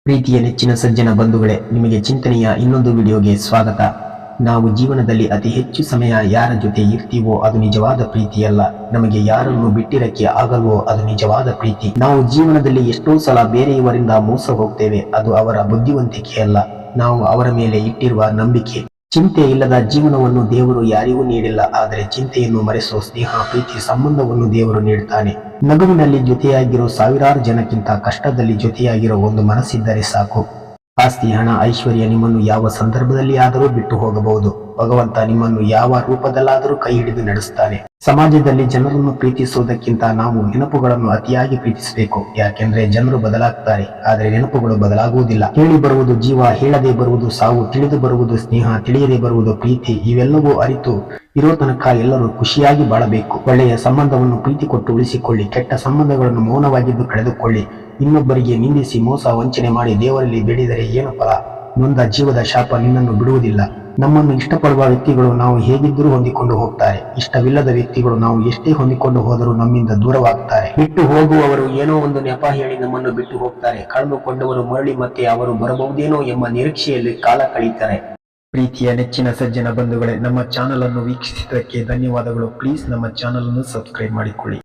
ಪ್ರೀತಿಯ ನೆಚ್ಚಿನ ಸಜ್ಜನ ಬಂಧುಗಳೇ, ನಿಮಗೆ ಚಿಂತನೆಯ ಇನ್ನೊಂದು ವಿಡಿಯೋಗೆ ಸ್ವಾಗತ. ನಾವು ಜೀವನದಲ್ಲಿ ಅತಿ ಹೆಚ್ಚು ಸಮಯ ಯಾರ ಜೊತೆ ಇರ್ತೀವೋ ಅದು ನಿಜವಾದ ಪ್ರೀತಿಯಲ್ಲ. ನಮಗೆ ಯಾರನ್ನು ಬಿಟ್ಟಿರಕ್ಕೆ ಆಗಲ್ವೋ ಅದು ನಿಜವಾದ ಪ್ರೀತಿ. ನಾವು ಜೀವನದಲ್ಲಿ ಎಷ್ಟೋ ಸಲ ಬೇರೆಯವರಿಂದ ಮೋಸ ಹೋಗ್ತೇವೆ. ಅದು ಅವರ ಬುದ್ಧಿವಂತಿಕೆಯಲ್ಲ, ನಾವು ಅವರ ಮೇಲೆ ಇಟ್ಟಿರುವ ನಂಬಿಕೆ. ಚಿಂತೆ ಇಲ್ಲದ ಜೀವನವನ್ನು ದೇವರು ಯಾರಿಗೂ ನೀಡಿಲ್ಲ, ಆದರೆ ಚಿಂತೆಯನ್ನು ಮರೆಸೋ ಸ್ನೇಹ, ಪ್ರೀತಿ, ಸಂಬಂಧವನ್ನು ದೇವರು ನೀಡುತ್ತಾನೆ. ನಗುವಿನಲ್ಲಿ ಜೊತೆಯಾಗಿರೋ ಸಾವಿರಾರು ಜನಕ್ಕಿಂತ ಕಷ್ಟದಲ್ಲಿ ಜೊತೆಯಾಗಿರೋ ಒಂದು ಮನಸ್ಸಿದ್ದರೆ ಸಾಕು. ಆಸ್ತಿ, ಹಣ, ಐಶ್ವರ್ಯ ನಿಮ್ಮನ್ನು ಯಾವ ಸಂದರ್ಭದಲ್ಲಿ ಆದರೂ ಬಿಟ್ಟು ಹೋಗಬಹುದು. ಭಗವಂತ ನಿಮ್ಮನ್ನು ಯಾವ ರೂಪದಲ್ಲಾದರೂ ಕೈ ಹಿಡಿದು ನಡೆಸುತ್ತಾನೆ. ಸಮಾಜದಲ್ಲಿ ಜನರನ್ನು ಪ್ರೀತಿಸುವುದಕ್ಕಿಂತ ನಾವು ನೆನಪುಗಳನ್ನು ಅತಿಯಾಗಿ ಪ್ರೀತಿಸಬೇಕು. ಯಾಕೆಂದ್ರೆ ಜನರು ಬದಲಾಗ್ತಾರೆ, ಆದರೆ ನೆನಪುಗಳು ಬದಲಾಗುವುದಿಲ್ಲ. ಹೇಳಿ ಬರುವುದು ಜೀವ, ಹೇಳದೆ ಬರುವುದು ಸಾವು, ತಿಳಿದು ಬರುವುದು ಸ್ನೇಹ, ತಿಳಿಯದೆ ಬರುವುದು ಪ್ರೀತಿ. ಇವೆಲ್ಲವೂ ಅರಿತು ಇರೋ ತನಕ ಎಲ್ಲರೂ ಖುಷಿಯಾಗಿ ಬಾಳಬೇಕು. ಒಳ್ಳೆಯ ಸಂಬಂಧವನ್ನು ಪ್ರೀತಿ ಕೊಟ್ಟು ಉಳಿಸಿಕೊಳ್ಳಿ. ಕೆಟ್ಟ ಸಂಬಂಧಗಳನ್ನು ಮೌನವಾಗಿದ್ದು ಕಳೆದುಕೊಳ್ಳಿ. ಇನ್ನೊಬ್ಬರಿಗೆ ನಿಂದಿಸಿ ಮೋಸ ವಂಚನೆ ಮಾಡಿ ದೇವರಲ್ಲಿ ಬೇಡಿದರೆ ಏನು ಫಲ? ನೊಂದ ಜೀವದ ಶಾಪ ನಿನ್ನನ್ನು ಬಿಡುವುದಿಲ್ಲ. ನಮ್ಮನ್ನು ಇಷ್ಟಪಡುವ ವ್ಯಕ್ತಿಗಳು ನಾವು ಹೇಗಿದ್ದರೂ ಹೊಂದಿಕೊಂಡು ಹೋಗ್ತಾರೆ. ಇಷ್ಟವಿಲ್ಲದ ವ್ಯಕ್ತಿಗಳು ನಾವು ಎಷ್ಟೇ ಹೊಂದಿಕೊಂಡು ಹೋದರೂ ನಮ್ಮಿಂದ ದೂರವಾಗ್ತಾರೆ. ಬಿಟ್ಟು ಹೋಗುವವರು ಏನೋ ಒಂದು ನೆಪ ಹೇಳಿ ನಮ್ಮನ್ನು ಬಿಟ್ಟು ಹೋಗ್ತಾರೆ. ಕಳೆದುಕೊಂಡವರು ಮರಳಿ ಮತ್ತೆ ಅವರು ಬರಬಹುದೇನೋ ಎಂಬ ನಿರೀಕ್ಷೆಯಲ್ಲಿ ಕಾಲ ಕಳೀತಾರೆ. ಪ್ರೀತಿಯ ನೆಚ್ಚಿನ ಸಜ್ಜನ ಬಂಧುಗಳೇ, ನಮ್ಮ ಚಾನಲ್ ಅನ್ನು ವೀಕ್ಷಿಸಿದ್ದಕ್ಕೆ ಧನ್ಯವಾದಗಳು. ಪ್ಲೀಸ್ ನಮ್ಮ ಚಾನಲ್ ಅನ್ನು ಸಬ್ಸ್ಕ್ರೈಬ್ ಮಾಡಿಕೊಳ್ಳಿ.